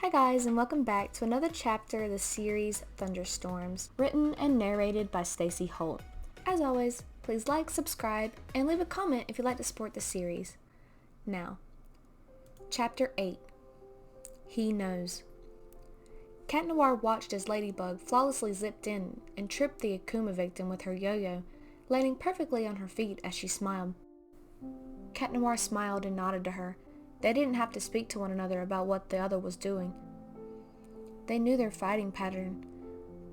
Hi guys, and welcome back to another chapter of the series Thunderstorms, written and narrated by Stacey Holt. As always, please like, subscribe, and leave a comment if you'd like to support the series. Now, Chapter 8, He Knows. Cat Noir watched as Ladybug flawlessly zipped in and tripped the Akuma victim with her yo-yo, landing perfectly on her feet as she smiled. Cat Noir smiled and nodded to her. They didn't have to speak to one another about what the other was doing. They knew their fighting pattern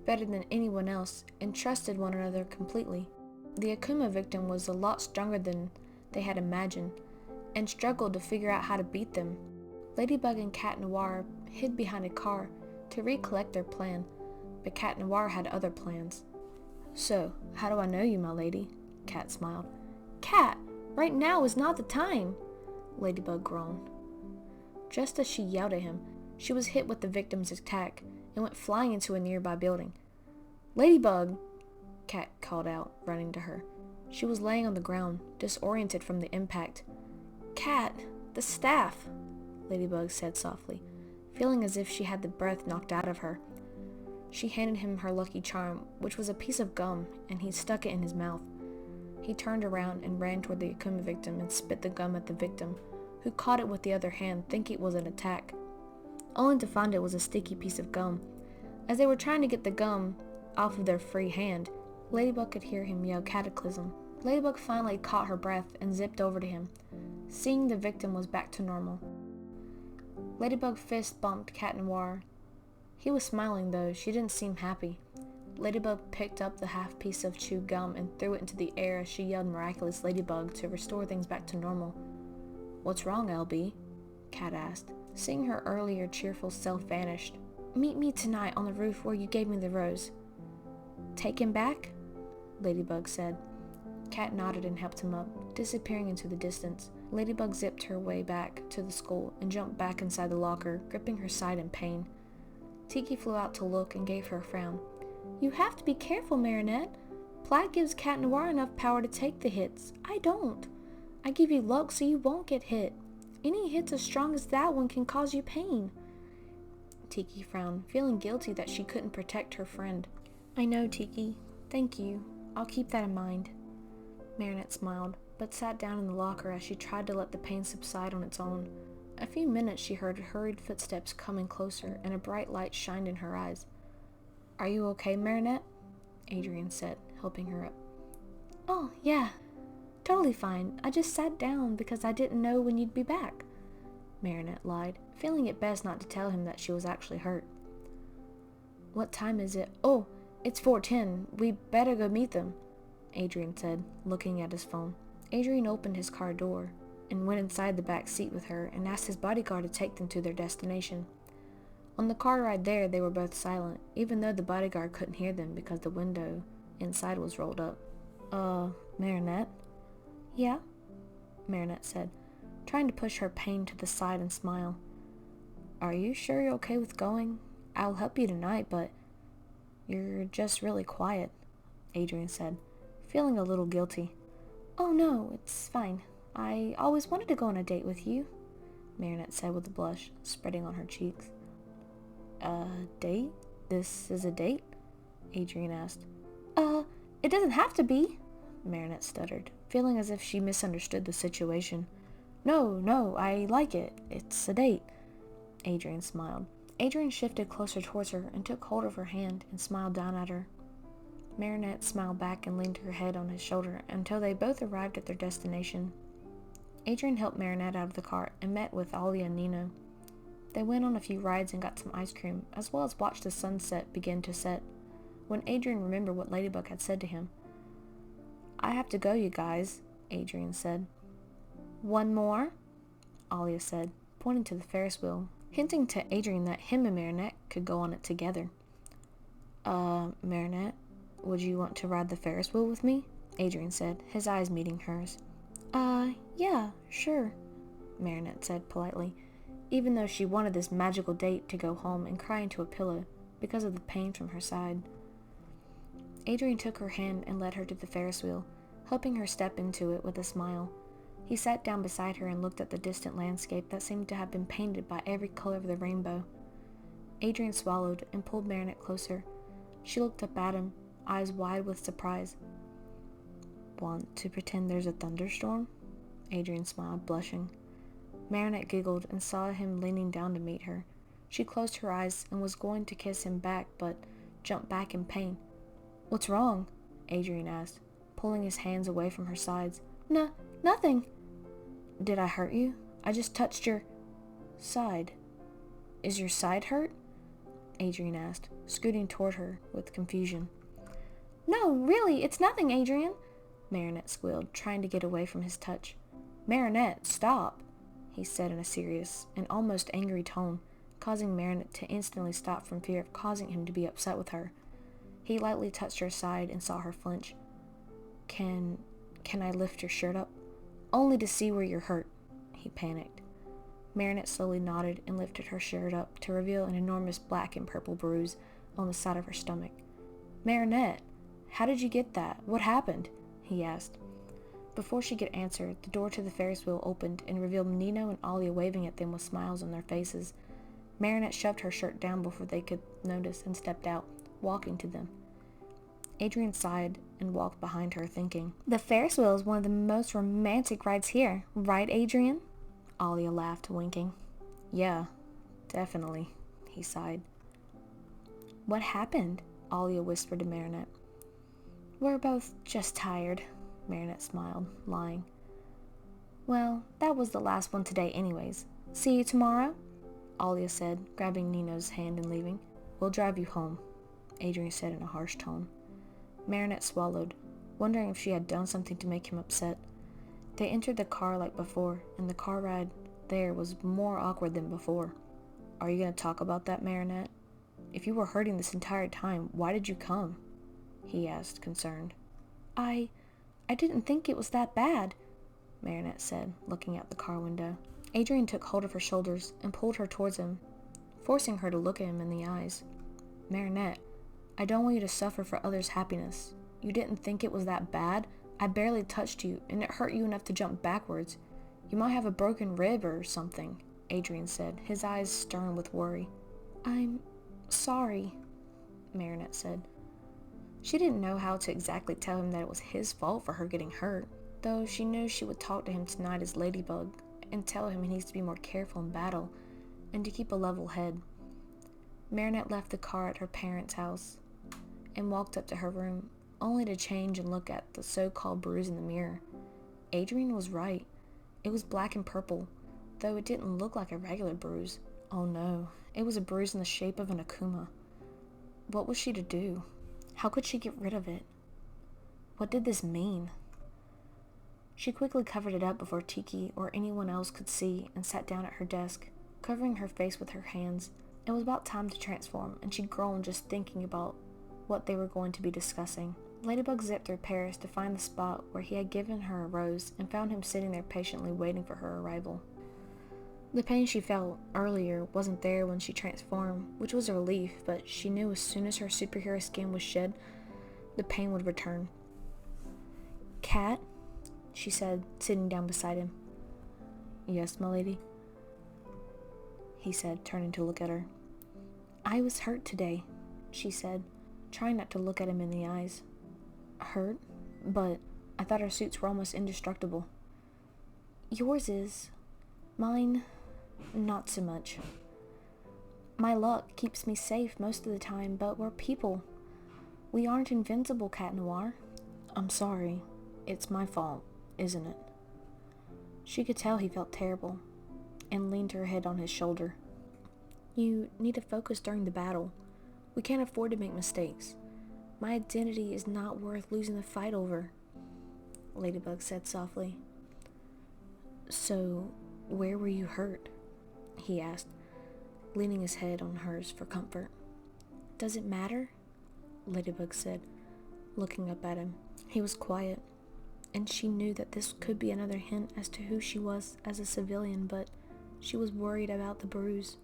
better than anyone else and trusted one another completely. The Akuma victim was a lot stronger than they had imagined and struggled to figure out how to beat them. Ladybug and Cat Noir hid behind a car to recollect their plan, but Cat Noir had other plans. "So, how do I know you, my lady?" Cat smiled. "Cat, right now is not the time," Ladybug groaned. Just as she yelled at him, she was hit with the victim's attack and went flying into a nearby building. "Ladybug!" Cat called out, running to her. She was laying on the ground, disoriented from the impact. "Cat, the staff," Ladybug said softly, feeling as if she had the breath knocked out of her. She handed him her lucky charm, which was a piece of gum, and he stuck it in his mouth. He turned around and ran toward the Akuma victim and spit the gum at the victim, who caught it with the other hand, thinking it was an attack, only to find it was a sticky piece of gum. As they were trying to get the gum off of their free hand, Ladybug could hear him yell Cataclysm. Ladybug finally caught her breath and zipped over to him, seeing the victim was back to normal. Ladybug fist bumped Cat Noir. He was smiling though, she didn't seem happy. Ladybug picked up the half piece of chewed gum and threw it into the air as she yelled Miraculous Ladybug to restore things back to normal. "What's wrong, LB?" Cat asked, seeing her earlier cheerful self vanished. "Meet me tonight on the roof where you gave me the rose." "Take him back?" Ladybug said. Cat nodded and helped him up, disappearing into the distance. Ladybug zipped her way back to the school and jumped back inside the locker, gripping her side in pain. Tiki flew out to look and gave her a frown. "You have to be careful, Marinette. Plaid gives Cat Noir enough power to take the hits. I don't. I give you luck so you won't get hit. Any hits as strong as that one can cause you pain." Tiki frowned, feeling guilty that she couldn't protect her friend. "I know, Tiki. Thank you. I'll keep that in mind." Marinette smiled, but sat down in the locker as she tried to let the pain subside on its own. A few minutes she heard hurried footsteps coming closer and a bright light shined in her eyes. "Are you okay, Marinette?" Adrien said, helping her up. "Oh, yeah. Totally fine. I just sat down because I didn't know when you'd be back," Marinette lied, feeling it best not to tell him that she was actually hurt. "What time is it? Oh, it's 4:10. We better go meet them," Adrien said, looking at his phone. Adrien opened his car door and went inside the back seat with her and asked his bodyguard to take them to their destination. On the car ride there, they were both silent, even though the bodyguard couldn't hear them because the window inside was rolled up. Marinette?" "Yeah?" Marinette said, trying to push her pain to the side and smile. "Are you sure you're okay with going? I'll help you tonight, but you're just really quiet," Adrien said, feeling a little guilty. "Oh no, it's fine. I always wanted to go on a date with you," Marinette said with a blush spreading on her cheeks. Date? This is a date?" Adrien asked. It doesn't have to be," Marinette stuttered, feeling as if she misunderstood the situation. No, I like it. It's a date." Adrien smiled. Adrien shifted closer towards her and took hold of her hand and smiled down at her. Marinette smiled back and leaned her head on his shoulder until they both arrived at their destination. Adrien helped Marinette out of the car and met with Ollie and Nino. They went on a few rides and got some ice cream, as well as watched the sunset begin to set, when Adrien remembered what Ladybug had said to him. "I have to go, you guys," Adrien said. "One more?" Alia said, pointing to the Ferris wheel, hinting to Adrien that him and Marinette could go on it together. Marinette, would you want to ride the Ferris wheel with me?" Adrien said, his eyes meeting hers. Yeah, sure," Marinette said politely, even though she wanted this magical date to go home and cry into a pillow because of the pain from her side. Adrien took her hand and led her to the Ferris wheel, helping her step into it with a smile. He sat down beside her and looked at the distant landscape that seemed to have been painted by every color of the rainbow. Adrian swallowed and pulled Marinette closer. She looked up at him, eyes wide with surprise. Want to pretend there's a thunderstorm? Adrian smiled, blushing. Marinette giggled and saw him leaning down to meet her. She closed her eyes and was going to kiss him back, but jumped back in pain. What's wrong? Adrian asked, pulling his hands away from her sides. Nothing. Did I hurt you? I just touched your side. Is your side hurt? Adrian asked, scooting toward her with confusion. No, really, it's nothing, Adrian, Marinette squealed, trying to get away from his touch. Marinette, stop, he said in a serious and almost angry tone, causing Marinette to instantly stop from fear of causing him to be upset with her. He lightly touched her side and saw her flinch. Can I lift your shirt up? Only to see where you're hurt, he panicked. Marinette slowly nodded and lifted her shirt up to reveal an enormous black and purple bruise on the side of her stomach. Marinette, how did you get that? What happened? He asked. Before she could answer, the door to the Ferris wheel opened and revealed Nino and Alia waving at them with smiles on their faces. Marinette shoved her shirt down before they could notice and stepped out, walking to them. Adrian sighed and walked behind her, thinking, The Ferris wheel is one of the most romantic rides here, right, Adrian? Alia laughed, winking. Yeah, definitely, he sighed. What happened? Alia whispered to Marinette. We're both just tired, Marinette smiled, lying. Well, that was the last one today anyways. See you tomorrow? Alia said, grabbing Nino's hand and leaving. We'll drive you home, Adrian said in a harsh tone. Marinette swallowed, wondering if she had done something to make him upset. They entered the car like before, and the car ride there was more awkward than before. Are you going to talk about that, Marinette? If you were hurting this entire time, why did you come? He asked, concerned. I didn't think it was that bad, Marinette said, looking out the car window. Adrian took hold of her shoulders and pulled her towards him, forcing her to look at him in the eyes. Marinette, I don't want you to suffer for others' happiness. You didn't think it was that bad? I barely touched you, and it hurt you enough to jump backwards. You might have a broken rib or something, Adrian said, his eyes stern with worry. I'm sorry, Marinette said. She didn't know how to exactly tell him that it was his fault for her getting hurt, though she knew she would talk to him tonight as Ladybug and tell him he needs to be more careful in battle and to keep a level head. Marinette left the car at her parents' house and walked up to her room, only to change and look at the so-called bruise in the mirror. Adrian was right. It was black and purple, though it didn't look like a regular bruise. Oh no, it was a bruise in the shape of an Akuma. What was she to do? How could she get rid of it? What did this mean? She quickly covered it up before Tiki or anyone else could see and sat down at her desk, covering her face with her hands. It was about time to transform, and she groaned just thinking about what they were going to be discussing. Ladybug zipped through Paris to find the spot where he had given her a rose and found him sitting there patiently waiting for her arrival. The pain she felt earlier wasn't there when she transformed, which was a relief, but she knew as soon as her superhero skin was shed, the pain would return. Cat? She said, sitting down beside him. Yes, my lady? He said, turning to look at her. I was hurt today, she said, trying not to look at him in the eyes. Hurt? But I thought our suits were almost indestructible. Yours is. Mine, not so much. My luck keeps me safe most of the time, but we're people. We aren't invincible, Cat Noir. I'm sorry. It's my fault, isn't it? She could tell he felt terrible, and leaned her head on his shoulder. You need to focus during the battle. We can't afford to make mistakes. My identity is not worth losing the fight over, Ladybug said softly. So, where were you hurt? He asked, leaning his head on hers for comfort. Does it matter? Ladybug said, looking up at him. He was quiet, and she knew that this could be another hint as to who she was as a civilian, but she was worried about the bruise.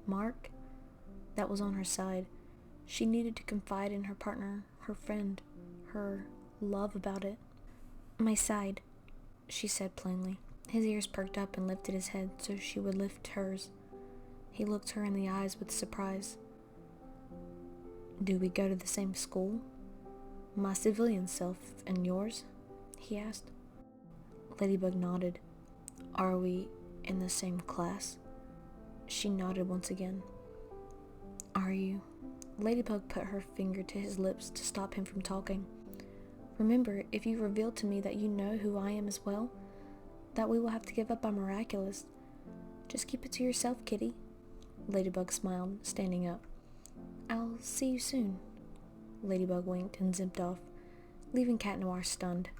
Mark? That was on her side. She needed to confide in her partner, her friend, her love about it. My side, she said plainly. His ears perked up and lifted his head so she would lift hers. He looked her in the eyes with surprise. Do we go to the same school? My civilian self and yours? He asked. Ladybug nodded. Are we in the same class? She nodded once again. Are you? Ladybug put her finger to his lips to stop him from talking. Remember, if you reveal to me that you know who I am as well, that we will have to give up our miraculous. Just keep it to yourself, kitty. Ladybug smiled, standing up. I'll see you soon. Ladybug winked and zipped off, leaving Cat Noir stunned.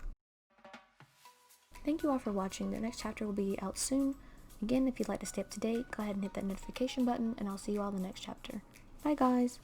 Thank you all for watching. The next chapter will be out soon. Again, if you'd like to stay up to date, go ahead and hit that notification button, and I'll see you all in the next chapter. Bye, guys!